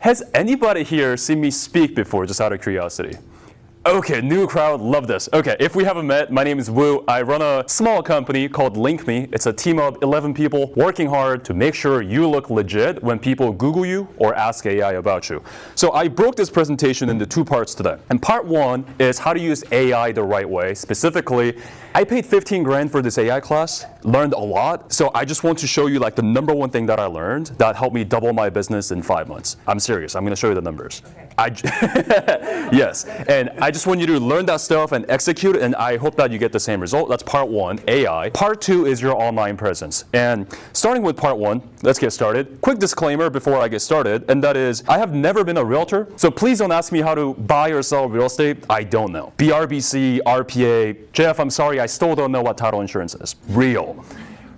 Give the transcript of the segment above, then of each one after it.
Has anybody here seen me speak before, just out of curiosity? Okay, new crowd, love this. Okay, if we haven't met, my name is Wu. I run a small company called LinkMe. It's a team of 11 people working hard to make sure you look legit when people Google you or ask AI about you. So I broke this presentation into two parts today. And part one is how to use AI the right way. Specifically, I paid 15 grand for this AI class, learned a lot. So I just want to show you like the number one thing that I learned that helped me double my business in 5 months. I'm serious, I'm gonna show you the numbers. Okay. Yes, and I just want you to learn that stuff and execute it, and I hope that you get the same result. That's part one, AI. Part two is your online presence. And starting with part one, let's get started. Quick disclaimer before I get started, and that is, I have never been a realtor, so please don't ask me how to buy or sell real estate. I don't know. BRBC, RPA, Jeff, I'm sorry, I still don't know what title insurance is. Real,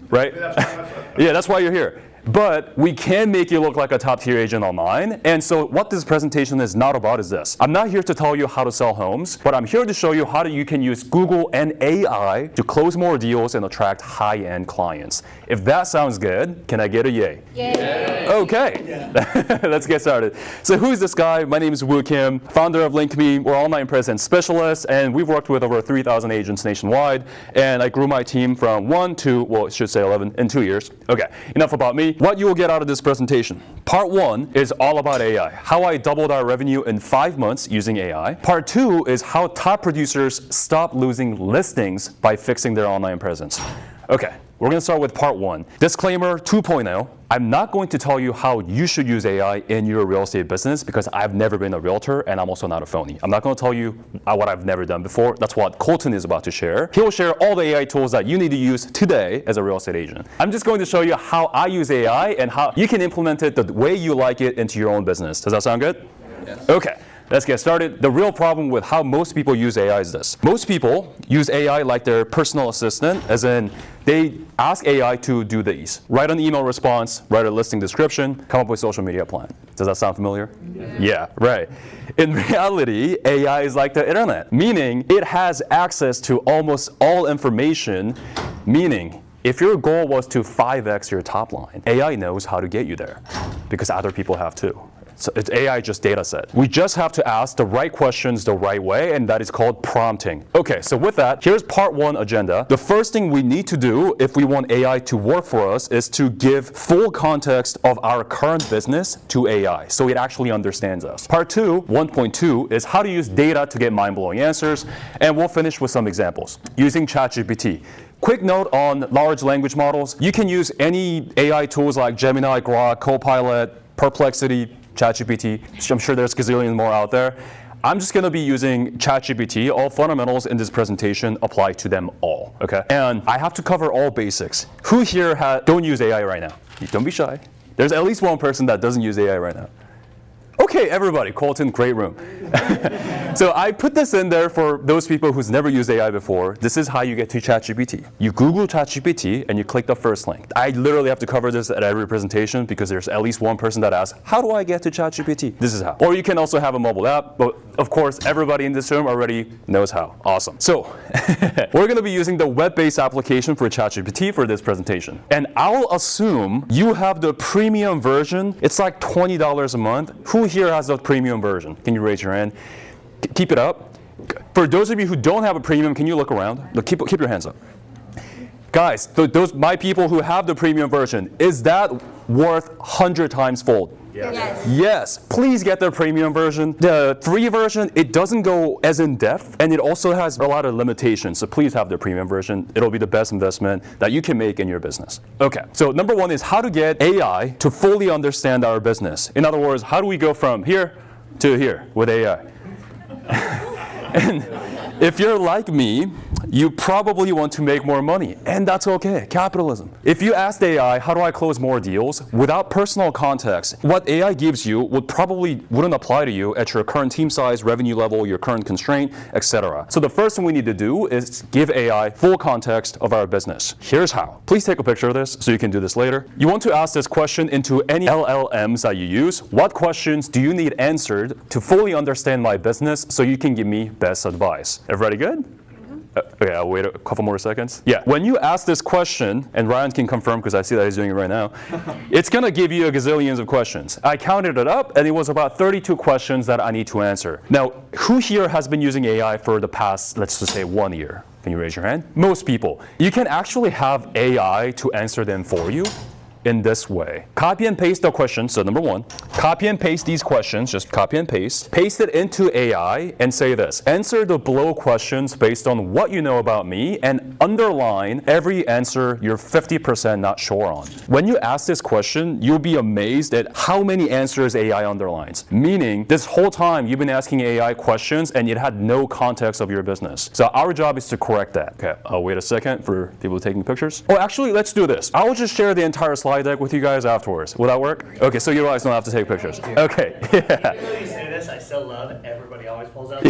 right? Yeah, that's why you're here. But we can make you look like a top-tier agent online. And so what this presentation is not about is this. I'm not here to tell you how to sell homes, but I'm here to show you how you can use Google and AI to close more deals and attract high-end clients. If that sounds good, can I get a yay? Yay. Okay, yeah. Let's get started. So who's this guy? My name is Woo Kim, founder of LinkMe. We're online presence specialists, and we've worked with over 3,000 agents nationwide. And I grew my team from 1 to, well, I should say 11 in 2 years. Okay, enough about me. What you will get out of this presentation. Part one is all about AI, how I doubled our revenue in 5 months using AI. Part two is how top producers stop losing listings by fixing their online presence. Okay, we're gonna start with part one. Disclaimer 2.0. I'm not going to tell you how you should use AI in your real estate business because I've never been a realtor and I'm also not a phony. I'm not going to tell you what I've never done before. That's what Colton is about to share. He'll share all the AI tools that you need to use today as a real estate agent. I'm just going to show you how I use AI and how you can implement it the way you like it into your own business. Does that sound good? Yes. Okay. Let's get started. The real problem with how most people use AI is this. Most people use AI like their personal assistant, as in they ask AI to do these. Write an email response, write a listing description, come up with a social media plan. Does that sound familiar? Yeah, right. In reality, AI is like the internet, meaning it has access to almost all information, meaning if your goal was to 5x your top line, AI knows how to get you there because other people have too. So it's AI just data set. We just have to ask the right questions the right way, and that is called prompting. Okay, so with that, here's part one agenda. The first thing we need to do if we want AI to work for us is to give full context of our current business to AI, so it actually understands us. Part two, 1.2, is how to use data to get mind-blowing answers, and we'll finish with some examples. Using ChatGPT. Quick note on large language models. You can use any AI tools like Gemini, Grok, Copilot, Perplexity, ChatGPT. I'm sure there's gazillion more out there. I'm just going to be using ChatGPT. All fundamentals in this presentation apply to them all, okay? And I have to cover all basics. Who here don't use AI right now? Don't be shy. There's at least one person that doesn't use AI right now. Okay, everybody, Colton, great room. So I put this in there for those people who's never used AI before. This is how you get to ChatGPT. You Google ChatGPT and you click the first link. I literally have to cover this at every presentation because there's at least one person that asks, how do I get to ChatGPT? This is how. Or you can also have a mobile app, but of course, everybody in this room already knows how. Awesome. So we're gonna be using the web-based application for ChatGPT for this presentation. And I'll assume you have the premium version. It's like $20 a month. Who here has the premium version? Can you raise your hand? Keep it up. For those of you who don't have a premium, can you look around? Look, keep your hands up. Guys, those my people who have the premium version, is that worth 100 times fold? Yes. Yes. Please get the premium version. The free version, it doesn't go as in depth, and it also has a lot of limitations. So please have the premium version. It'll be the best investment that you can make in your business. Okay. So number one is how to get AI to fully understand our business. In other words, how do we go from here to here with AI? And if you're like me, you probably want to make more money, and that's okay, capitalism. If you asked AI, how do I close more deals, without personal context, what AI gives you wouldn't apply to you at your current team size, revenue level, your current constraint, etc. So the first thing we need to do is give AI full context of our business. Here's how. Please take a picture of this so you can do this later. You want to ask this question into any LLMs that you use. What questions do you need answered to fully understand my business so you can give me best advice? Everybody good? Okay, I'll wait a couple more seconds. Yeah, when you ask this question, and Ryan can confirm because I see that he's doing it right now, it's going to give you a gazillions of questions. I counted it up, and it was about 32 questions that I need to answer. Now, who here has been using AI for the past, let's just say, 1 year? Can you raise your hand? Most people. You can actually have AI to answer them for you in this way. Copy and paste the questions. So number one, copy and paste these questions, just copy and paste it into AI and say this: answer the below questions based on what you know about me and underline every answer you're 50% not sure on. When you ask this question, you'll be amazed at how many answers AI underlines. Meaning this whole time you've been asking AI questions and it had no context of your business. So our job is to correct that. Okay, I'll wait a second for people taking pictures. Oh, actually, let's do this. I'll just share the entire slide deck with you guys afterwards. Will that work? Okay, so you guys don't have to take pictures. Okay. Yeah. Even though you say this, I still love everybody always pulls out.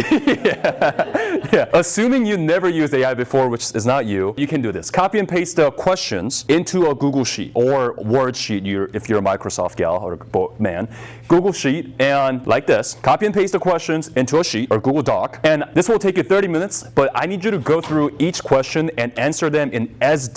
Yeah. Assuming you never used AI before, which is not you, you can do this. Copy and paste the questions into a Google Sheet or Word sheet if you're a Microsoft gal or man. Google Sheet, and like this, copy and paste the questions into a sheet or Google Doc. And this will take you 30 minutes, but I need you to go through each question and answer them in as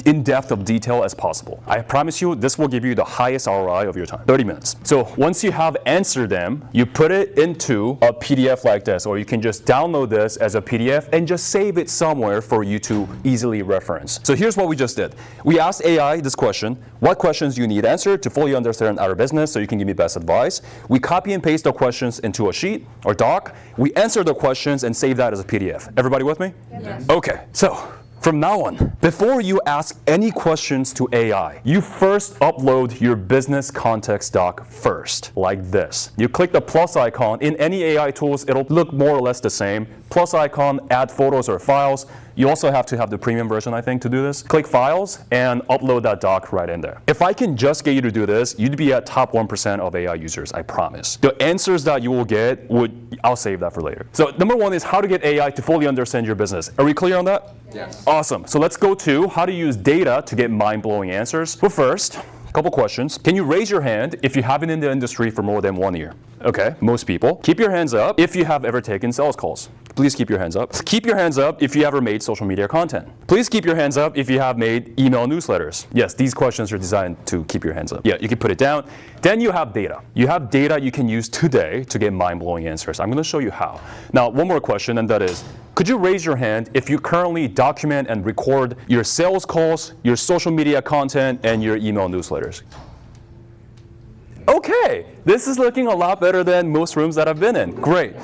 in-depth of detail as possible. I promise you, this will give you the highest ROI of your time, 30 minutes. So once you have answered them, you put it into a PDF like this, or you can just download this as a PDF and just save it somewhere for you to easily reference. So here's what we just did. We asked AI this question: what questions do you need answered to fully understand our business so you can give me best advice? We copy and paste the questions into a sheet or doc. We answer the questions and save that as a PDF. Everybody with me? Yes. Okay, so from now on, before you ask any questions to AI, you first upload your business context doc first, like this. You click the plus icon. In any AI tools, it'll look more or less the same. Plus icon, add photos or files. You also have to have the premium version, I think, to do this. Click Files and upload that doc right in there. If I can just get you to do this, you'd be at top 1% of AI users, I promise. The answers that you will get, I'll save that for later. So number one is how to get AI to fully understand your business. Are we clear on that? Yes. Awesome. So let's go to how to use data to get mind-blowing answers. But first, a couple questions. Can you raise your hand if you have been in the industry for more than 1 year? Okay, most people. Keep your hands up if you have ever taken sales calls. Please keep your hands up. Keep your hands up if you ever made social media content. Please keep your hands up if you have made email newsletters. Yes, these questions are designed to keep your hands up. Yeah, you can put it down. Then you have data. You have data you can use today to get mind-blowing answers. I'm going to show you how. Now, one more question, and that is, could you raise your hand if you currently document and record your sales calls, your social media content, and your email newsletters? Okay, this is looking a lot better than most rooms that I've been in. Great.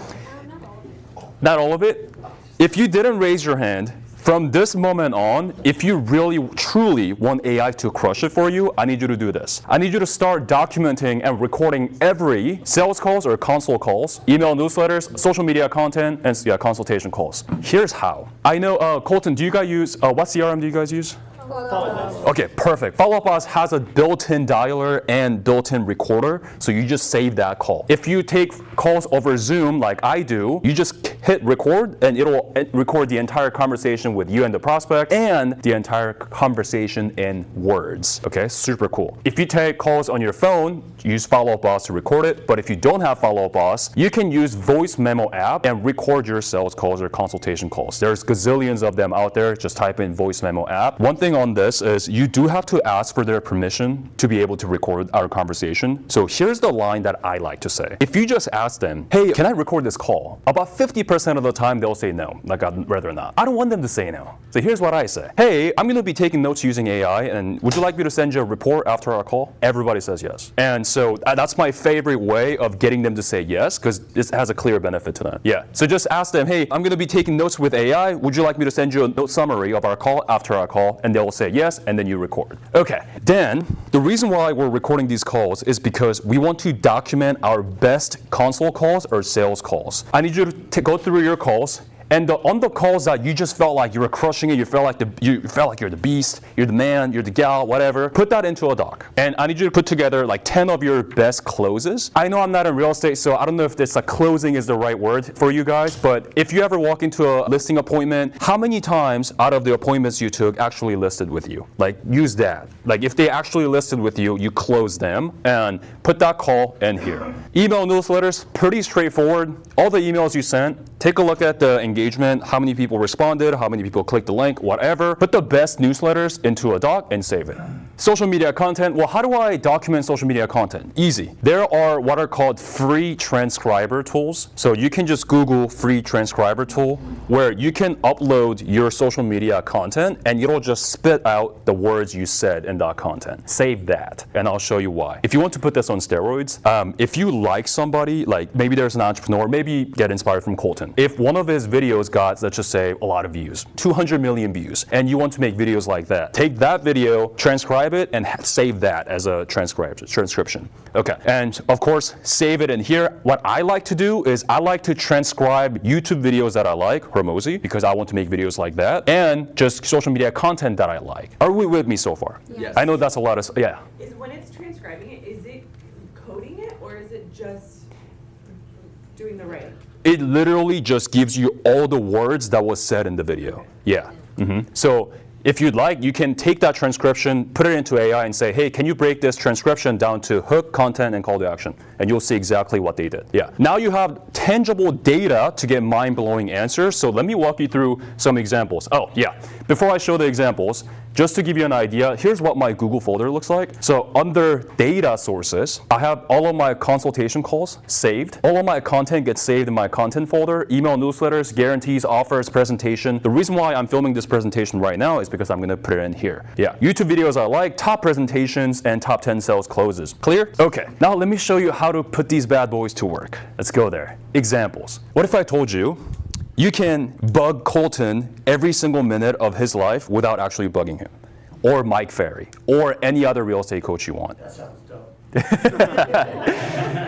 Not all of it. If you didn't raise your hand, from this moment on, if you really, truly want AI to crush it for you, I need you to do this. I need you to start documenting and recording every sales calls or consult calls, email newsletters, social media content, and consultation calls. Here's how. I know, Colton, do you guys use, what CRM do you guys use? Okay, perfect. Follow-up Boss has a built-in dialer and built-in recorder, so you just save that call. If you take calls over Zoom like I do, you just hit record and it'll record the entire conversation with you and the prospect and the entire conversation in words. Okay, super cool. If you take calls on your phone, use Follow-up Boss to record it, but if you don't have Follow-up Boss, you can use Voice Memo app and record your sales calls or consultation calls. There's gazillions of them out there. Just type in Voice Memo app. One thing on this is you do have to ask for their permission to be able to record our conversation. So here's the line that I like to say. If you just ask them, hey, can I record this call? About 50% of the time they'll say no, like I'd rather not. I don't want them to say no. So here's what I say. Hey, I'm gonna be taking notes using AI, and would you like me to send you a report after our call? Everybody says yes. And so that's my favorite way of getting them to say yes, because this has a clear benefit to them. Yeah, so just ask them, hey, I'm gonna be taking notes with AI. Would you like me to send you a note summary of our call after our call? And they'll say yes, and then you record. Okay, then the reason why we're recording these calls is because we want to document our best consult calls or sales calls. I need you to go through your calls, and on the calls that you just felt like you were crushing it, you felt like you're the beast, you're the man, you're the gal, whatever, put that into a doc. And I need you to put together like 10 of your best closes. I know I'm not in real estate, so I don't know if this closing is the right word for you guys, but if you ever walk into a listing appointment, how many times out of the appointments you took actually listed with you? Like, use that. Like, if they actually listed with you, you close them and put that call in here. Email newsletters, pretty straightforward. All the emails you sent, take a look at the engagement engagement, how many people responded, how many people clicked the link, whatever. Put the best newsletters into a doc and save it. Social media content. Well, how do I document social media content? Easy. There are what are called free transcriber tools. So you can just Google free transcriber tool where you can upload your social media content and it'll just spit out the words you said in that content. Save that, and I'll show you why. If you want to put this on steroids, if you like somebody, like maybe there's an entrepreneur, maybe get inspired from Colton. If one of his videos got, let's just say, a lot of views, 200 million views, and you want to make videos like that, take that video, transcribe it, and save that as a transcription. Okay, and of course, save it in here. What I like to do is I like to transcribe YouTube videos that I like, Hormozy, because I want to make videos like that, and just social media content that I like. Are we with me so far? Yes. I know that's a lot of, yeah. Is when it's transcribing it, is it coding it or is it just doing the writing? It literally just gives you all the words that was said in the video. Yeah. So if you'd like, you can take that transcription, put it into AI and say, hey, can you break this transcription down to hook, content, and call to action? And you'll see exactly what they did. Yeah. Now you have tangible data to get mind-blowing answers. So let me walk you through some examples. Oh, yeah. Before I show the examples, just to give you an idea, here's what my Google folder looks like. So under data sources, I have all of my consultation calls saved. All of my content gets saved in my content folder, email newsletters, guarantees, offers, presentation. The reason why I'm filming this presentation right now is because I'm gonna put it in here. Yeah, YouTube videos I like, top presentations, and top 10 sales closes. Clear? Okay, now let me show you how to put these bad boys to work. Let's go there. Examples. What if I told you, you can bug Colton every single minute of his life without actually bugging him, or Mike Ferry, or any other real estate coach you want. That sounds dope.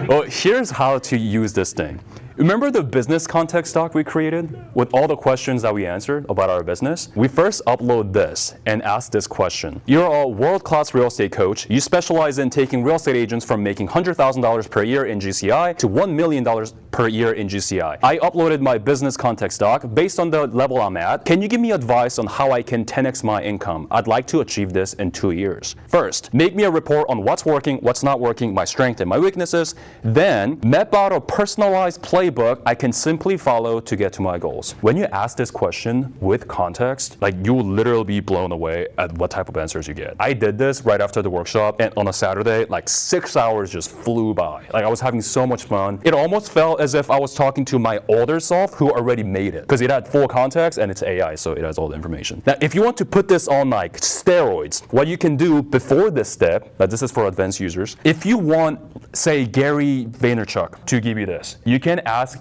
Well, here's how to use this thing. Remember the business context doc we created with all the questions that we answered about our business? We first upload this and ask this question. You're a world-class real estate coach. You specialize in taking real estate agents from making $100,000 per year in GCI to $1 million per year in GCI. I uploaded my business context doc based on the level I'm at. Can you give me advice on how I can 10x my income? I'd like to achieve this in 2 years. First, make me a report on what's working, what's not working, my strengths and my weaknesses. Then, map out a personalized playbook I can simply follow to get to my goals. When you ask this question with context, like you will literally be blown away at what type of answers you get. I did this right after the workshop, and on a Saturday, like 6 hours just flew by. Like I was having so much fun. It almost felt as if I was talking to my older self who already made it, because it had full context and it's AI, so it has all the information. Now, if you want to put this on like steroids, what you can do before this step, but this is for advanced users, if you want, say, Gary Vaynerchuk to give you this, you can ask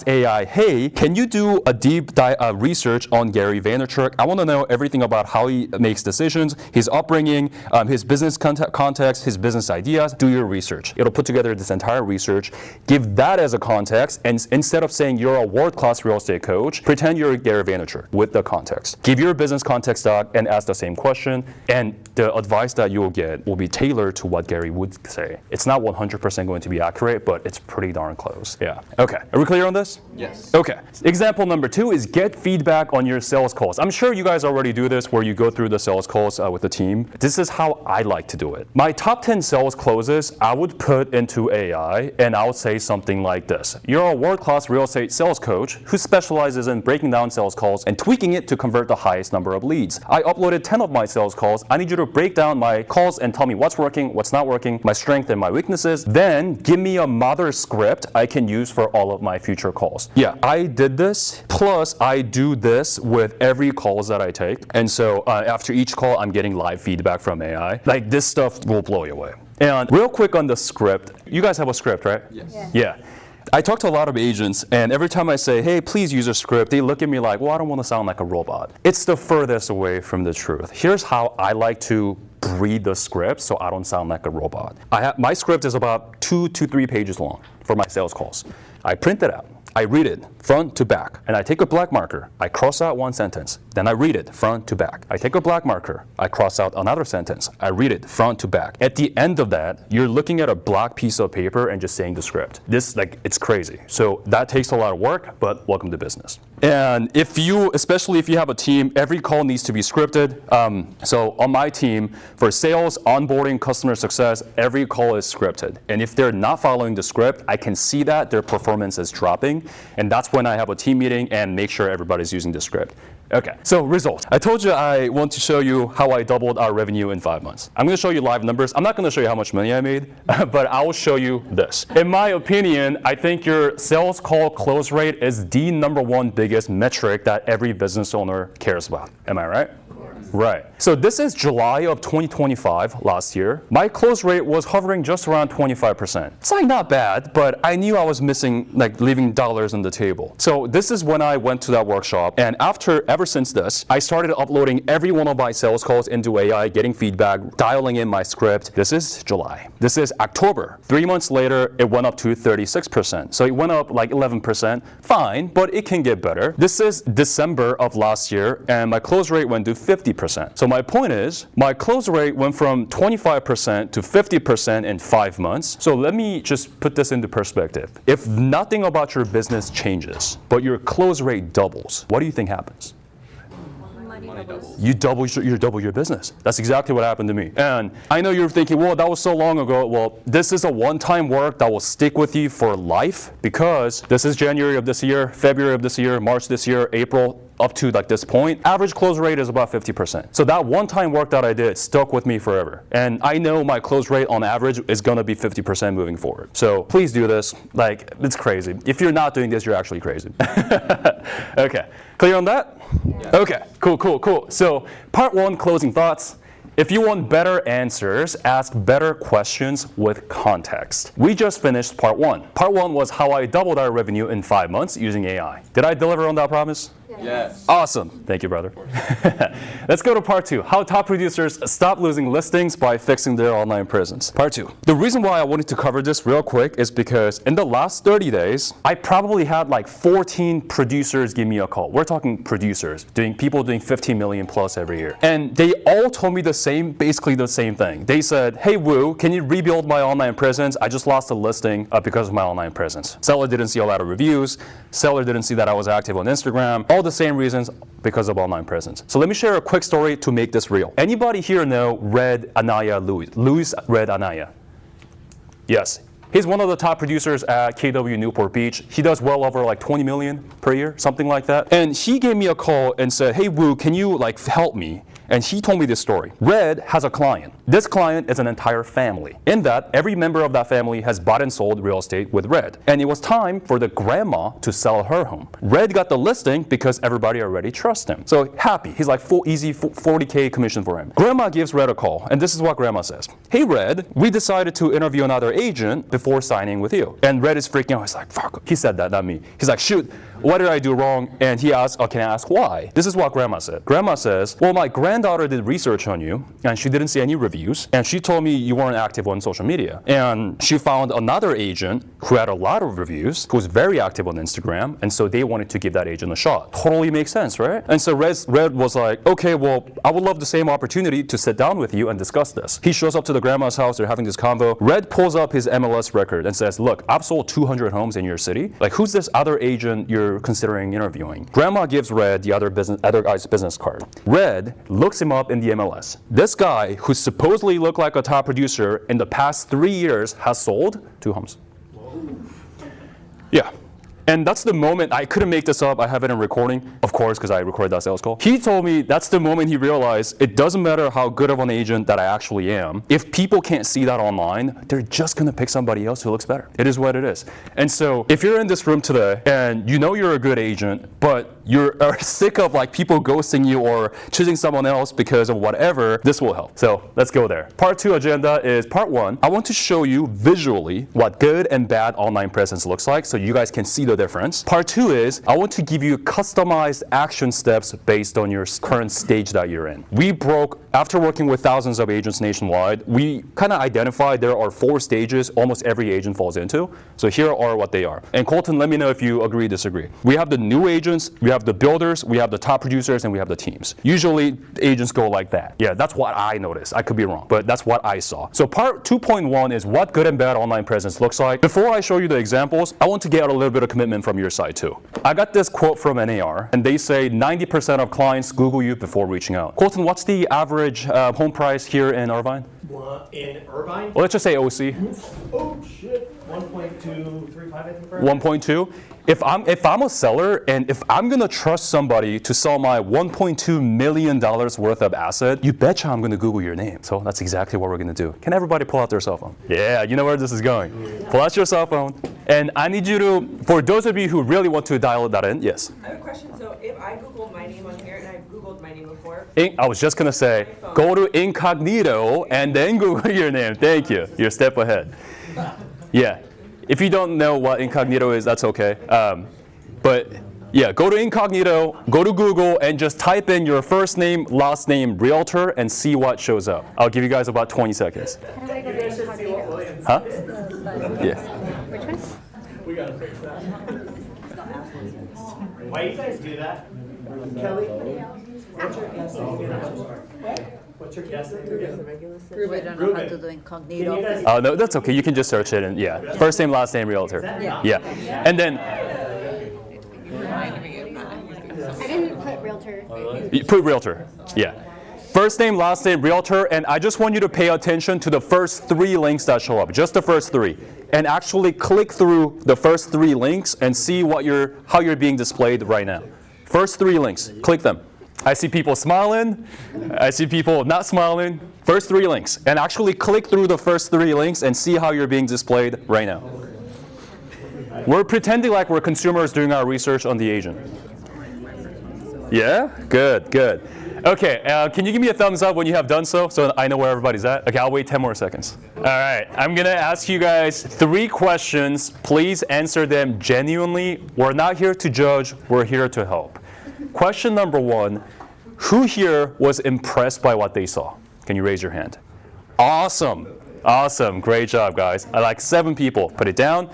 AI, hey, can you do a deep research on Gary Vaynerchuk? I want to know everything about how he makes decisions, his upbringing, his business context, his business ideas. Do your research. It'll put together this entire research, give that as a context, and instead of saying you're a world-class real estate coach, pretend you're Gary Vaynerchuk with the context. Give your business context doc and ask the same question, and the advice that you'll get will be tailored to what Gary would say. It's not 100% going to be accurate, but it's pretty darn close. Yeah. Okay. Are we clear on this? Yes. Okay. Example number 2 is get feedback on your sales calls. I'm sure you guys already do this where you go through the sales calls with the team. This is how I like to do it. My top 10 sales closes, I would put into AI and I would say something like this. You're a world-class real estate sales coach who specializes in breaking down sales calls and tweaking it to convert the highest number of leads. I uploaded 10 of my sales calls. I need you to break down my calls and tell me what's working, what's not working, my strengths and my weaknesses. Then give me a mother script I can use for all of my future calls. Yeah, I did this, plus I do this with every calls that I take. And so after each call, I'm getting live feedback from AI. Like this stuff will blow you away. And real quick on the script, you guys have a script, right? Yes. Yeah. I talk to a lot of agents, and every time I say, hey, please use a script, they look at me like, well, I don't want to sound like a robot. It's the furthest away from the truth. Here's how I like to read the script so I don't sound like a robot. My script is about 2 to 3 pages long for my sales calls. I print it out. I read it front to back, and I take a black marker. I cross out one sentence. Then I read it front to back. I take a black marker. I cross out another sentence. I read it front to back. At the end of that, you're looking at a black piece of paper and just saying the script. This, like, it's crazy. So that takes a lot of work, but welcome to business. And especially if you have a team, every call needs to be scripted. So on my team, for sales, onboarding, customer success, every call is scripted. And if they're not following the script, I can see that their performance is dropping. And that's when I have a team meeting and make sure everybody's using the script. Okay, so results. I told you I want to show you how I doubled our revenue in 5 months. I'm gonna show you live numbers. I'm not gonna show you how much money I made, but I will show you this. In my opinion, I think your sales call close rate is the #1 biggest metric that every business owner cares about. Am I right? Right. So this is July of 2025, last year. My close rate was hovering just around 25%. It's like not bad, but I knew I was missing, like leaving dollars on the table. So this is when I went to that workshop. And ever since this, I started uploading every one of my sales calls into AI, getting feedback, dialing in my script. This is July. This is October. 3 months later, it went up to 36%. So it went up like 11%. Fine, but it can get better. This is December of last year, and my close rate went to 50%. So my point is, my close rate went from 25% to 50% in 5 months. So let me just put this into perspective. If nothing about your business changes, but your close rate doubles, what do you think happens? You double your business. That's exactly what happened to me. And I know you're thinking, well, that was so long ago. Well, this is a one-time work that will stick with you for life, because this is January of this year, February of this year, March this year, April, up to like this point. Average close rate is about 50%. So that one-time work that I did stuck with me forever. And I know my close rate on average is gonna be 50% moving forward. So please do this. Like, it's crazy. If you're not doing this, you're actually crazy. Okay, clear on that? Yeah. Okay, cool. So part 1, closing thoughts. If you want better answers, ask better questions with context. We just finished part 1. Part 1 was how I doubled our revenue in 5 months using AI. Did I deliver on that promise? Yes. Awesome. Thank you, brother. Let's go to part 2. How top producers stop losing listings by fixing their online presence. Part 2. The reason why I wanted to cover this real quick is because in the last 30 days, I probably had like 14 producers give me a call. We're talking producers, people doing 15 million plus every year. And they all told me basically the same thing. They said, hey, Woo, can you rebuild my online presence? I just lost a listing because of my online presence. Seller didn't see a lot of reviews. Seller didn't see that I was active on Instagram. All the same reasons because of online presence. So let me share a quick story to make this real. Anybody here know Red Anaya Luis Red Anaya? Yes. He's one of the top producers at KW Newport Beach. He does well over like 20 million per year, something like that. And he gave me a call and said, hey, Woo, can you like help me? And he told me this story. Red has a client. This client is an entire family. In that, every member of that family has bought and sold real estate with Red. And it was time for the grandma to sell her home. Red got the listing because everybody already trusts him. So happy. He's like easy 40K commission for him. Grandma gives Red a call, and this is what grandma says. Hey, Red, we decided to interview another agent before signing with you. And Red is freaking out. He's like, fuck. He said that, not me. He's like, shoot. What did I do wrong? And he asked, can I ask why? This is what grandma said. Grandma says, well, my granddaughter did research on you, and she didn't see any reviews, and she told me you weren't active on social media. And she found another agent who had a lot of reviews, who was very active on Instagram, and so they wanted to give that agent a shot. Totally makes sense, right? And so Red was like, okay, well, I would love the same opportunity to sit down with you and discuss this. He shows up to the grandma's house, they're having this convo. Red pulls up his MLS record and says, look, I've sold 200 homes in your city. Like, who's this other agent you're considering interviewing? Grandma gives Red the other guy's business card. Red looks him up in the MLS. This guy, who supposedly looked like a top producer, in the past 3 years has sold 2 homes. Whoa. Yeah. And that's the moment, I couldn't make this up, I have it in recording, of course, because I recorded that sales call. He told me that's the moment he realized it doesn't matter how good of an agent that I actually am. If people can't see that online, they're just gonna pick somebody else who looks better. It is what it is. And so if you're in this room today and you know you're a good agent, but you're sick of like people ghosting you or choosing someone else because of whatever, this will help. So let's go there. Part 2 agenda is part 1. I want to show you visually what good and bad online presence looks like so you guys can see the difference. Part 2 is I want to give you customized action steps based on your current stage that you're in. After working with thousands of agents nationwide, we kind of identified there are 4 stages almost every agent falls into. So here are what they are. And Colton, let me know if you agree, disagree. We have the new agents, we have the builders, we have the top producers, and we have the teams. Usually agents go like that. Yeah, that's what I noticed. I could be wrong, but that's what I saw. So part 2.1 is what good and bad online presence looks like. Before I show you the examples, I want to get a little bit of commitment commitment from your side too. I got this quote from NAR, and they say 90% of clients Google you before reaching out. Colton, what's the average home price here in Irvine? In Irvine? Well, let's just say OC. Oh shit, 1.235 I think. 1.2. If I'm a seller and if I'm gonna trust somebody to sell my $1.2 million worth of asset, you betcha I'm gonna Google your name. So that's exactly what we're gonna do. Can everybody pull out their cell phone? Yeah, you know where this is going. Pull out your cell phone. And I need you to, for those of you who really want to dial that in, yes? I have a question. So if I Google my name on here, and I've Googled my name before. I was just gonna say, go to incognito and then Google your name. Thank you. You're a step ahead. Yeah. If you don't know what incognito is, that's okay. But yeah, go to incognito, go to Google, and just type in your first name, last name, realtor, and see what shows up. I'll give you guys about 20 seconds. How do I go to incognito? Huh? Yeah. Which one? We gotta fix that. Why do you guys do that? Kelly? What's your guess name? What's your guess name? I don't know how to do incognito. Oh, no, that's okay. You can just search it and yeah. First name, last name, realtor. Yeah. And then I didn't put realtor. you put realtor. Yeah. First name, last name, realtor, and I just want you to pay attention to the first 3 links that show up, just the first 3. And actually click through the first 3 links and see how you're being displayed right now. First 3 links, click them. I see people smiling, I see people not smiling. First 3 links, and actually click through the first 3 links and see how you're being displayed right now. We're pretending like we're consumers doing our research on the agent. Yeah? Good, good. Okay, can you give me a thumbs up when you have done so I know where everybody's at? Okay, I'll wait 10 more seconds. All right, I'm gonna ask you guys 3 questions. Please answer them genuinely. We're not here to judge, we're here to help. Question number 1, who here was impressed by what they saw? Can you raise your hand? Awesome, awesome, great job guys. I like 7 people, put it down.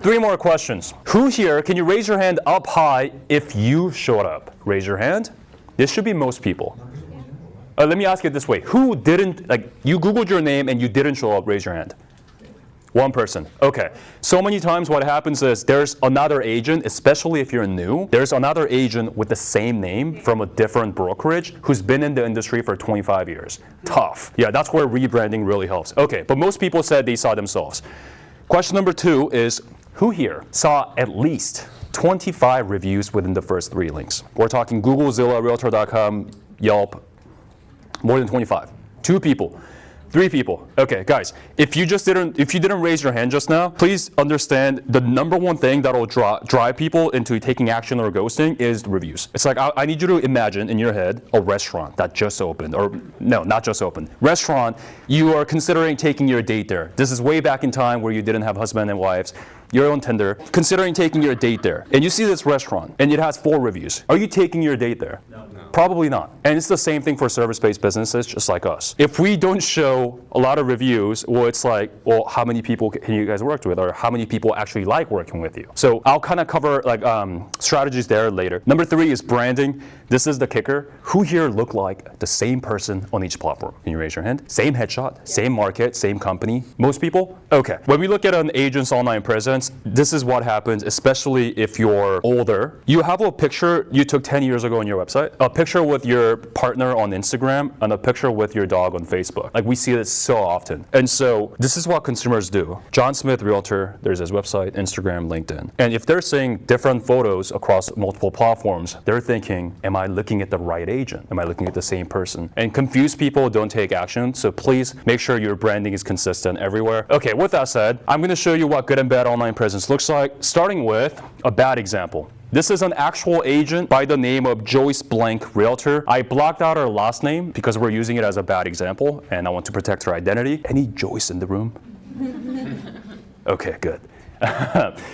3 more questions. Who here, can you raise your hand up high if you showed up? Raise your hand. This should be most people. Let me ask it this way. Who didn't, you Googled your name and you didn't show up, raise your hand. 1 person. Okay. So many times what happens is there's another agent, especially if you're new, there's another agent with the same name from a different brokerage who's been in the industry for 25 years. Tough. Yeah, that's where rebranding really helps. Okay, but most people said they saw themselves. Question number 2 is, who here saw at least 25 reviews within the first 3 links? We're talking Google, Zillow, Realtor.com, Yelp, more than 25. 2 people. 3 people. Okay, guys, if you didn't raise your hand just now, please understand the number 1 thing that'll drive people into taking action or ghosting is reviews. It's like I need you to imagine in your head a restaurant that just opened, or no, not just opened. Restaurant, you are considering taking your date there. This is way back in time where you didn't have husband and wives. You're on Tinder, considering taking your date there. And you see this restaurant, and it has 4 reviews. Are you taking your date there? No. Probably not. And it's the same thing for service-based businesses, just like us. If we don't show a lot of reviews, well, it's like, well, how many people can you guys work with, or how many people actually like working with you? So I'll kind of cover strategies there later. Number 3 is branding. This is the kicker. Who here look like the same person on each platform? Can you raise your hand? Same headshot, same market, same company. Most people? Okay. When we look at an agent's online presence, this is what happens, especially if you're older. You have a picture you took 10 years ago on your website, a picture with your partner on Instagram, and a picture with your dog on Facebook. Like, we see this so often. And so this is what consumers do. John Smith, Realtor, there's his website, Instagram, LinkedIn. And if they're seeing different photos across multiple platforms, they're thinking, am I looking at the right agent? Am I looking at the same person? And confused people don't take action, so please make sure your branding is consistent everywhere. Okay, with that said, I'm gonna show you what good and bad online presence looks like, starting with a bad example. This is an actual agent by the name of Joyce Blank Realtor. I blocked out her last name because we're using it as a bad example, and I want to protect her identity. Any Joyce in the room? Okay, good.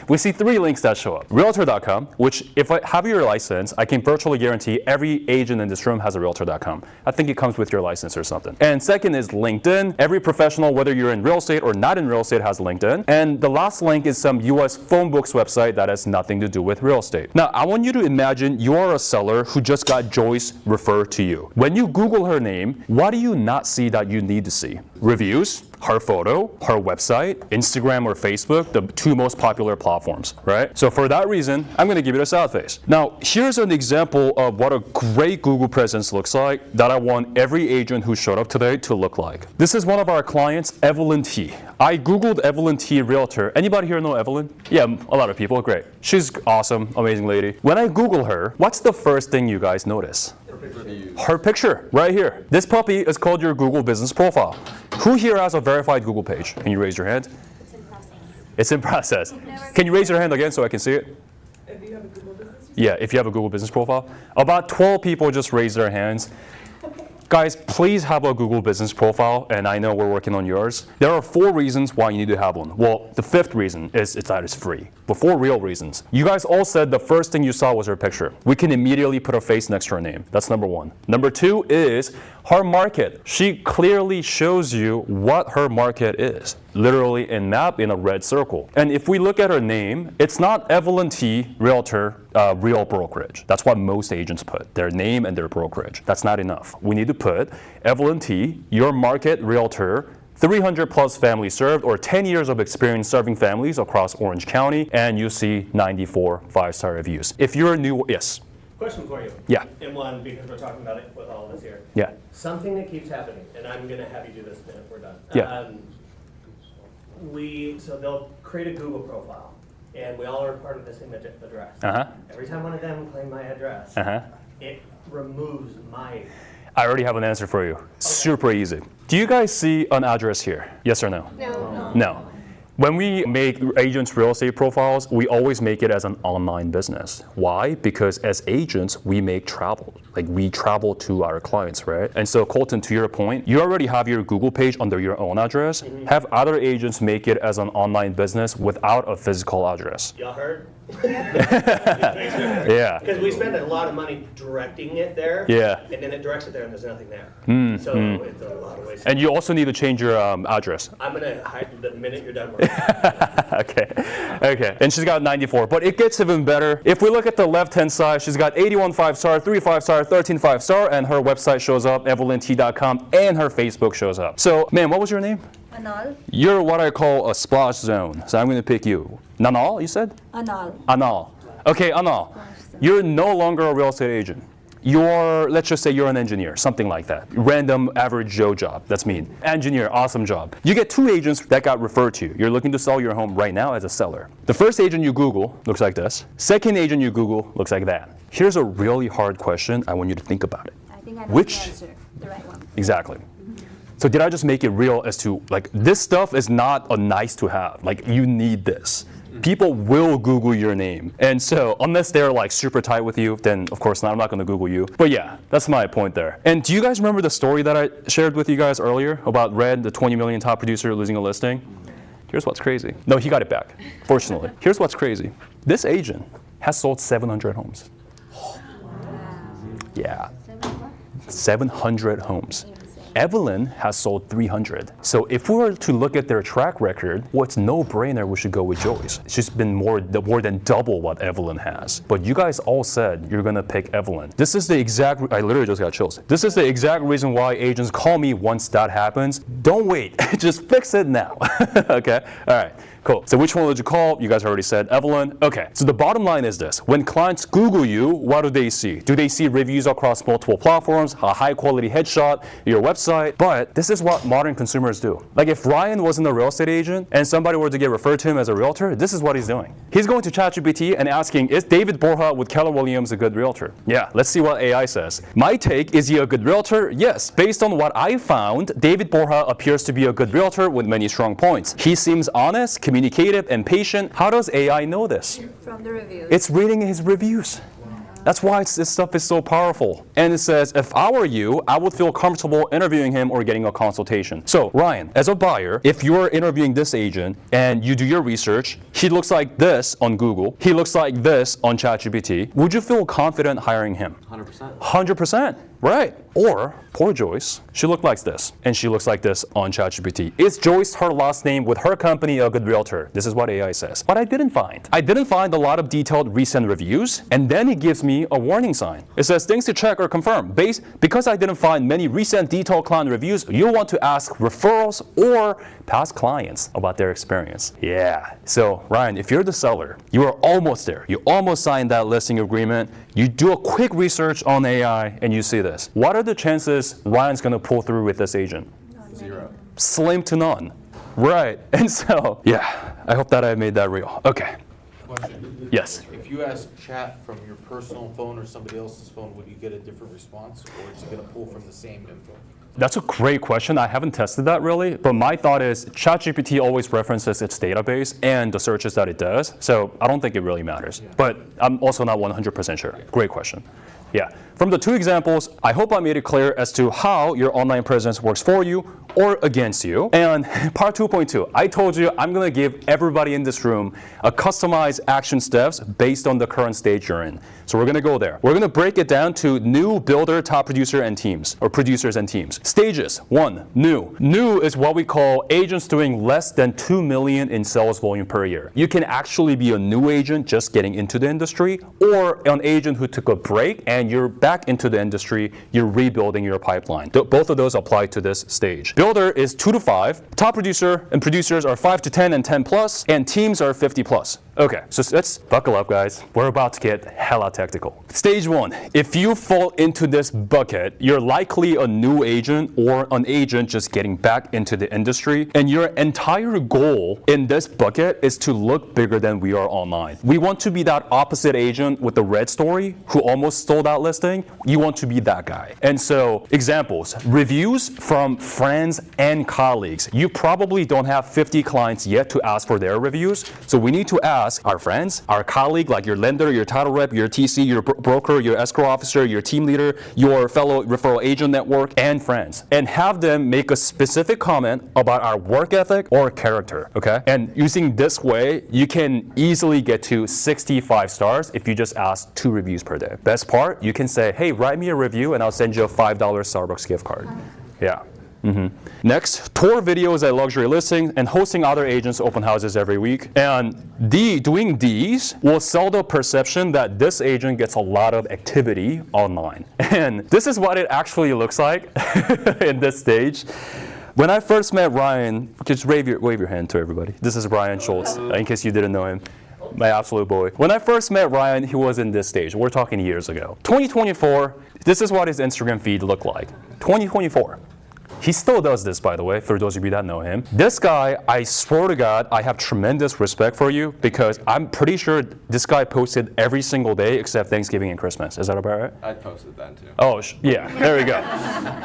We see 3 links that show up. Realtor.com, which if I have your license, I can virtually guarantee every agent in this room has a Realtor.com. I think it comes with your license or something. And second is LinkedIn. Every professional, whether you're in real estate or not in real estate, has LinkedIn. And the last link is some US phone books website that has nothing to do with real estate. Now, I want you to imagine you are a seller who just got Joyce referred to you. When you Google her name, what do you not see that you need to see? Reviews, her photo, her website, Instagram or Facebook, the two most popular platforms, right? So for that reason, I'm going to give it a sad face. Now, here's an example of what a great Google presence looks like that I want every agent who showed up today to look like. This is one of our clients, Evelyn T. I Googled Evelyn T. Realtor. Anybody here know Evelyn? Yeah, a lot of people. Great. She's awesome, amazing lady. When I Google her, what's the first thing you guys notice? Her picture, right here. This puppy is called your Google business profile. Who here has a verified Google page? Can you raise your hand? It's in process. It's in process. Can you raise your hand again so I can see it? If you have a Google business? Yeah, if you have a Google business profile. About 12 people just raised their hands. Guys, please have a Google business profile, and I know we're working on yours. There are 4 reasons why you need to have one. Well, the 5th reason is that it's free. But 4 real reasons. You guys all said the first thing you saw was her picture. We can immediately put a face next to her name. That's number 1. Number 2 is her market. She clearly shows you what her market is. Literally in map in a red circle. And if we look at her name, it's not Evelyn T. Realtor, real brokerage. That's what most agents put, their name and their brokerage. That's not enough. We need to put Evelyn T., your market realtor, 300 plus families served, or 10 years of experience serving families across Orange County, and you see 94 5-star reviews. If you're new, yes? Question for you. Yeah. And one, because we're talking about it with all of us here. Yeah. Something that keeps happening, and I'm gonna have you do this if we're done. Yeah. So they'll create a Google profile, and we all are part of the same address. Uh-huh. Every time one of them claim my address, Uh-huh. it removes my. I already have an answer for you. Super easy. Do you guys see an address here? Yes or no? No. No. When we make agents' real estate profiles, we always make it as an online business. Why? Because as agents, we make travel. Like we travel to our clients, right? And so Colton, to your point, you already have your Google page under your own address. Have other agents make it as an online business without a physical address. Y'all heard? Yeah. Because we spend a lot of money directing it there. Yeah. And then it directs it there and there's nothing there. So it's a lot of ways. And you also need to change your address. I'm gonna hide the minute you're done working. Okay. And she's got 94, but it gets even better. If we look at the left-hand side, she's got 81 5-star, 3 5-star, 13 5-star, and her website shows up, evelynt.com, and her Facebook shows up. So, ma'am, what was your name? Anal. You're what I call a splash zone, so I'm going to pick you. Nanal, you said? Anal. Anal. Okay, Anal. You're no longer a real estate agent. You're, let's just say you're an engineer, something like that. Random average Joe job, that's me. Engineer, awesome job. You get 2 agents that got referred to you. You're looking to sell your home right now as a seller. The first agent you Google looks like this. Second agent you Google looks like that. Here's a really hard question. I want you to think about it. I think I know Which- the answer. The right one. Exactly. So did I just make it real as to, like, this stuff is not a nice to have. Like, you need this. People will Google your name. And so unless they're like super tight with you, then of course not, I'm not going to Google you. But yeah, that's my point there. And do you guys remember the story that I shared with you guys earlier about Red, the 20 million top producer losing a listing? Here's what's crazy. No, he got it back, fortunately. Here's what's crazy. This agent has sold 700 homes. Yeah, 700 homes. Evelyn has sold 300. So if we were to look at their track record, well, it's no-brainer we should go with Joyce. She's been more than double what Evelyn has. But you guys all said you're gonna pick Evelyn. This is the exact, I literally just got chills. This is the exact reason why agents call me once that happens. Don't wait, just fix it now, okay? All right. Cool. So which one would you call? You guys already said Evelyn. Okay. So the bottom line is this. When clients Google you, what do they see? Do they see reviews across multiple platforms, a high quality headshot, your website? But this is what modern consumers do. Like if Ryan wasn't a real estate agent and somebody were to get referred to him as a realtor, this is what he's doing. He's going to ChatGPT and asking, is David Borja with Keller Williams a good realtor? Yeah, let's see what AI says. My take, is he a good realtor? Yes. Based on what I found, David Borja appears to be a good realtor with many strong points. He seems honest, communicative, and patient. How does AI know this? From the reviews. It's reading his reviews. That's why this stuff is so powerful. And it says, if I were you, I would feel comfortable interviewing him or getting a consultation. So Ryan, as a buyer, if you're interviewing this agent and you do your research, he looks like this on Google, he looks like this on ChatGPT, would you feel confident hiring him? 100%. 100%. Right. Or poor Joyce, she looked like this, and she looks like this on ChatGPT. Is Joyce her last name with her company a good realtor? This is what AI says. But I didn't find a lot of detailed recent reviews, and then it gives me a warning sign. It says things to check or confirm. Because I didn't find many recent detailed client reviews, you'll want to ask referrals or past clients about their experience. Yeah. So Ryan, if you're the seller, you are almost there. You almost signed that listing agreement. You do a quick research on AI, and you see this. What are the chances Ryan's going to pull through with this agent? 0. Slim to none. Right. And so, yeah, I hope that I made that real. Okay. Question. Yes. If you ask chat from your personal phone or somebody else's phone, would you get a different response, or is it going to pull from the same info? That's a great question. I haven't tested that really, but my thought is ChatGPT always references its database and the searches that it does, so I don't think it really matters. Yeah. But I'm also not 100% sure. Great question. Yeah. From the two examples, I hope I made it clear as to how your online presence works for you or against you. And part 2.2, I told you I'm going to give everybody in this room a customized action steps based on the current stage you're in. So we're going to go there. We're going to break it down to new, builder, top producer, and teams, or producers and teams. Stages. 1, new. New is what we call agents doing less than 2 million in sales volume per year. You can actually be a new agent just getting into the industry, or an agent who took a break and you're back into the industry, you're rebuilding your pipeline. Both of those apply to this stage. Builder is 2 to 5. Top producer and producers are 5 to 10 and 10 plus, and teams are 50 plus. Okay, so let's buckle up, guys. We're about to get hella technical. Stage 1, if you fall into this bucket, you're likely a new agent or an agent just getting back into the industry, and your entire goal in this bucket is to look bigger than we are online. We want to be that opposite agent with the red story who almost stole that listing. You want to be that guy. And so, examples, reviews from friends and colleagues. You probably don't have 50 clients yet to ask for their reviews, so we need to ask our friends, our colleague, like your lender, your title rep, your TC, your broker, your escrow officer, your team leader, your fellow referral agent network, and friends. And have them make a specific comment about our work ethic or character, okay? And using this way, you can easily get to 65 stars if you just ask 2 reviews per day. Best part, you can say, hey, write me a review and I'll send you a $5 Starbucks gift card. Yeah. Next, tour videos at luxury listings and hosting other agents' open houses every week. And doing these will sell the perception that this agent gets a lot of activity online. And this is what it actually looks like in this stage. When I first met Ryan, just wave your hand to everybody. This is Ryan Schultz, in case you didn't know him. My absolute boy. When I first met Ryan, he was in this stage. We're talking years ago. 2024, this is what his Instagram feed looked like. 2024. He still does this, by the way, for those of you that know him. This guy, I swear to God, I have tremendous respect for you because I'm pretty sure this guy posted every single day except Thanksgiving and Christmas. Is that about right? I posted that too. Oh, yeah, there we go.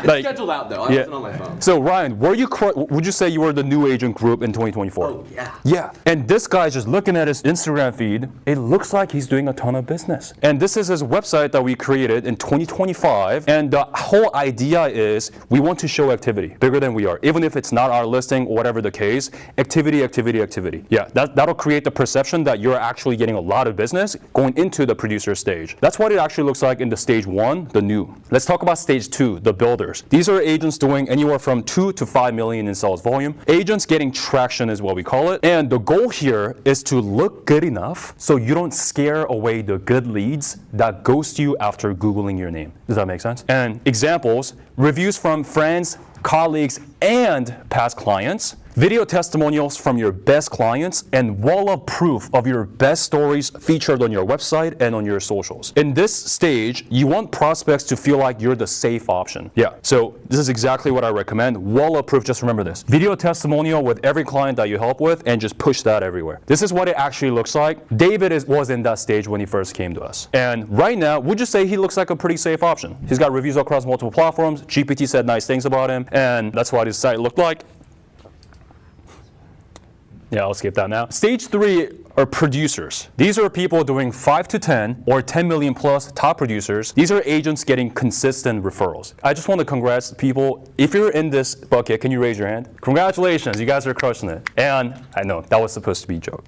It's scheduled out though, I wasn't on my phone. So Ryan, would you say you were the new agent group in 2024? Oh, yeah. Yeah, and this guy's just looking at his Instagram feed. It looks like he's doing a ton of business. And this is his website that we created in 2025. And the whole idea is we want to show activity, bigger than we are. Even if it's not our listing, whatever the case, activity. Yeah, that'll create the perception that you're actually getting a lot of business going into the producer stage. That's what it actually looks like in the stage 1, the new. Let's talk about stage 2, the builders. These are agents doing anywhere from 2 to 5 million in sales volume. Agents getting traction is what we call it. And the goal here is to look good enough so you don't scare away the good leads that ghost you after Googling your name. Does that make sense? And examples, reviews from friends, colleagues, and past clients, video testimonials from your best clients, and wall of proof of your best stories featured on your website and on your socials. In this stage, you want prospects to feel like you're the safe option. Yeah, so this is exactly what I recommend. Wall of proof, just remember this. Video testimonial with every client that you help with, and just push that everywhere. This is what it actually looks like. David was in that stage when he first came to us. And right now, would you say he looks like a pretty safe option? He's got reviews across multiple platforms. GPT said nice things about him, and that's what his site looked like. Yeah, I'll skip that now. Stage 3 are producers. These are people doing 5 to 10 or 10 million plus top producers. These are agents getting consistent referrals. I just want to congratulate people. If you're in this bucket, can you raise your hand? Congratulations, you guys are crushing it. And I know that was supposed to be a joke.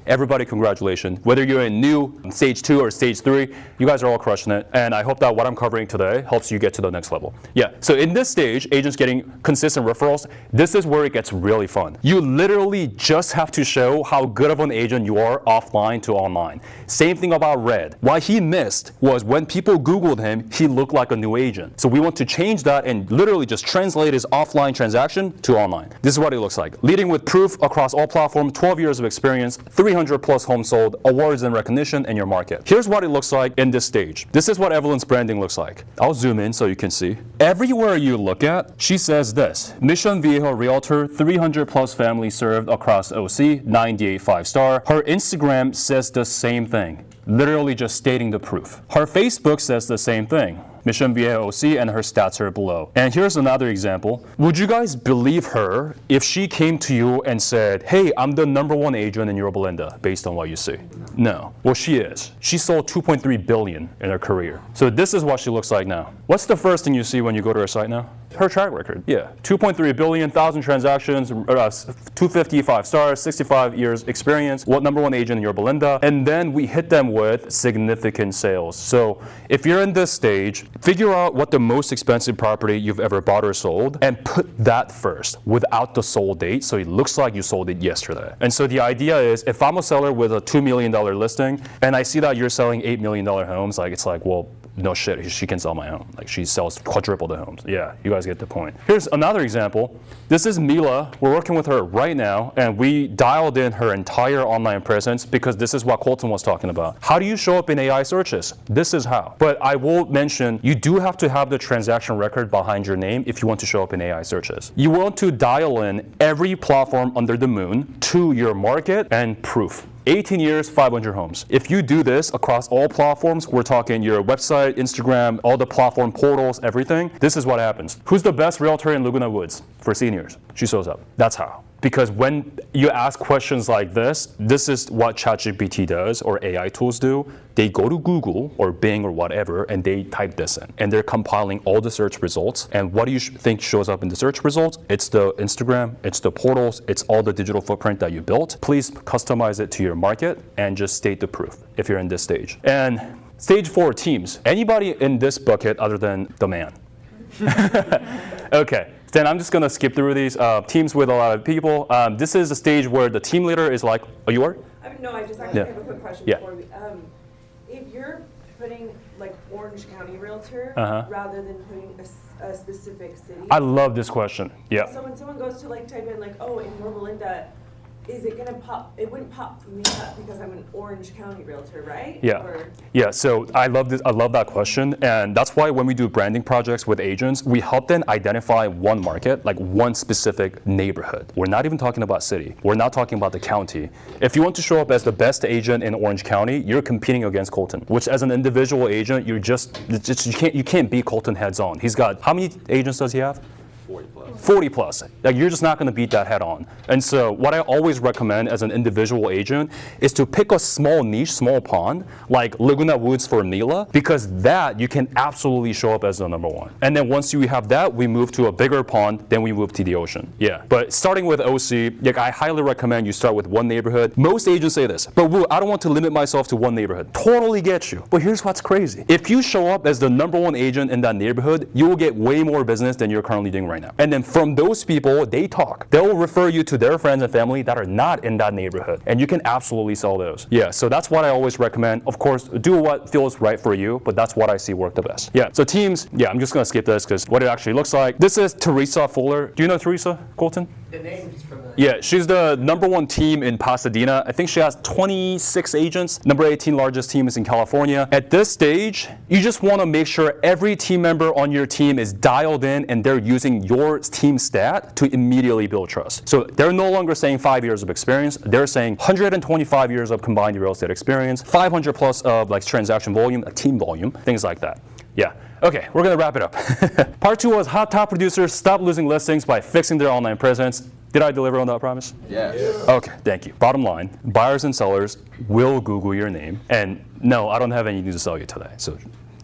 Everybody, congratulations. Whether you're in new stage 2 or stage 3, you guys are all crushing it. And I hope that what I'm covering today helps you get to the next level. Yeah, so in this stage, agents getting consistent referrals, this is where it gets really fun. You literally just have to show how good of an agent you are offline to online. Same thing about Red. What he missed was when people Googled him, he looked like a new agent. So we want to change that and literally just translate his offline transaction to online. This is what it looks like. Leading with proof across all platforms, 12 years of experience, 300 plus homes sold, awards and recognition in your market. Here's what it looks like in this stage. This is what Evelyn's branding looks like. I'll zoom in so you can see. Everywhere you look at, she says this: Mission Viejo Realtor, 300 plus families served across OC, 98 5-star. Her Instagram says the same thing, literally just stating the proof. Her Facebook says the same thing. Mission Viejo OC, and her stats are below. And here's another example. Would you guys believe her if she came to you and said, hey, I'm the #1 agent in Yorba Linda, based on what you see? No. Well, she is. She sold 2.3 billion in her career. So this is what she looks like now. What's the first thing you see when you go to her site now? Her track record. Yeah, 2.3 billion, 1,000 transactions, 250 5-stars, 65 years experience, #1 agent in Yorba Linda, and then we hit them with significant sales. So if you're in this stage, figure out what the most expensive property you've ever bought or sold and put that first without the sold date, so it looks like you sold it yesterday. And so the idea is, if I'm a seller with a $2 million listing and I see that you're selling $8 million homes, like it's like, well, no shit, she can sell my home. Like, she sells quadruple the homes. Yeah, you guys get the point. Here's another example. This is Mila. We're working with her right now, and we dialed in her entire online presence because this is what Colton was talking about. How do you show up in AI searches? This is how. But I will mention, you do have to have the transaction record behind your name if you want to show up in AI searches. You want to dial in every platform under the moon to your market and proof. 18 years, 500 homes. If you do this across all platforms, we're talking your website, Instagram, all the platform portals, everything, this is what happens. Who's the best realtor in Laguna Woods for seniors? She shows up. That's how. Because when you ask questions like this is what ChatGPT does or AI tools do. They go to Google or Bing or whatever, and they type this in. And they're compiling all the search results. And what do you think shows up in the search results? It's the Instagram, it's the portals, it's all the digital footprint that you built. Please customize it to your market and just state the proof if you're in this stage. And stage 4, teams. Anybody in this bucket other than the man? Okay. Then I'm just going to skip through these teams with a lot of people. This is a stage where the team leader is like, oh, you are? No, I just actually have a quick question before we. If you're putting like Orange County Realtor rather than putting a specific city. I love this question. Yeah. So when someone goes to like type in like, oh, in Yorba Linda, is it gonna pop? It wouldn't pop me up because I'm an Orange County Realtor, right? Yeah. Yeah. So I love this. I love that question, and that's why when we do branding projects with agents, we help them identify one market, like one specific neighborhood. We're not even talking about city. We're not talking about the county. If you want to show up as the best agent in Orange County, you're competing against Colton. Which, as an individual agent, you can't beat Colton heads on. He's got, how many agents does he have? 40 plus. Like, you're just not going to beat that head on. And so what I always recommend as an individual agent is to pick a small niche, small pond, like Laguna Woods for Mila, because that you can absolutely show up as the #1. And then once you have that, we move to a bigger pond, then we move to the ocean. Yeah. But starting with OC, like, I highly recommend you start with one neighborhood. Most agents say this, but Wu, I don't want to limit myself to one neighborhood. Totally get you. But here's what's crazy. If you show up as the #1 agent in that neighborhood, you will get way more business than you're currently doing right now. And then from those people, they talk. They'll refer you to their friends and family that are not in that neighborhood, and you can absolutely sell those. Yeah, so that's what I always recommend. Of course, do what feels right for you, but that's what I see work the best. Yeah, so teams, yeah, I'm just gonna skip this because what it actually looks like. This is Teresa Fuller. Do you know Teresa, Colton? The name's from the... Yeah, she's the #1 team in Pasadena. I think she has 26 agents. Number 18 largest team is in California. At this stage, you just want to make sure every team member on your team is dialed in and they're using your team stat to immediately build trust. So they're no longer saying 5 years of experience. They're saying 125 years of combined real estate experience, 500 plus of like transaction volume, team volume, things like that. Yeah. Okay, we're gonna wrap it up. Part 2 was how top producers stop losing listings by fixing their online presence. Did I deliver on that promise? Yeah. Okay, thank you. Bottom line, buyers and sellers will Google your name. And no, I don't have anything to sell you today. So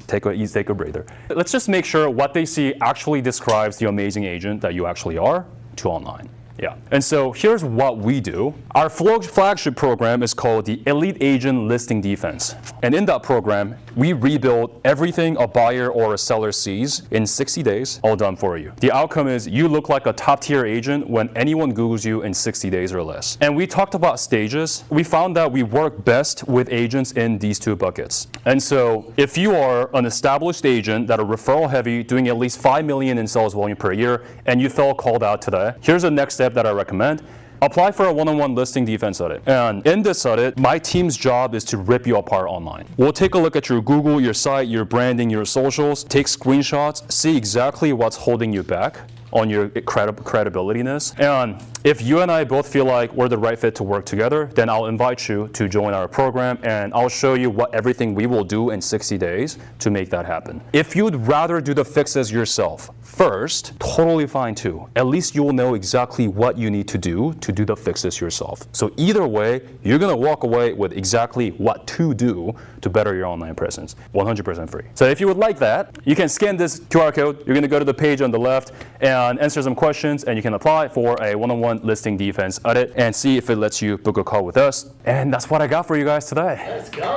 take a breather. Let's just make sure what they see actually describes the amazing agent that you actually are to online. Yeah, and so here's what we do. Our flagship program is called the Elite Agent Listing Defense. And in that program, we rebuild everything a buyer or a seller sees in 60 days, all done for you. The outcome is you look like a top-tier agent when anyone Googles you in 60 days or less. And we talked about stages. We found that we work best with agents in these two buckets. And so if you are an established agent that are referral heavy, doing at least 5 million in sales volume per year, and you felt called out today, here's the next step that I recommend. Apply for a one-on-one listing defense audit. And in this audit, my team's job is to rip you apart online. We'll take a look at your Google, your site, your branding, your socials, take screenshots, see exactly what's holding you back on your credibilityness. And if you and I both feel like we're the right fit to work together, then I'll invite you to join our program and I'll show you what everything we will do in 60 days to make that happen. If you'd rather do the fixes yourself first, totally fine too. At least you'll know exactly what you need to do the fixes yourself. So either way, you're gonna walk away with exactly what to do to better your online presence. 100% free. So if you would like that, you can scan this QR code. You're gonna go to the page on the left and answer some questions, and you can apply for a one-on-one listing defense audit and see if it lets you book a call with us. And that's what I got for you guys today. Let's go.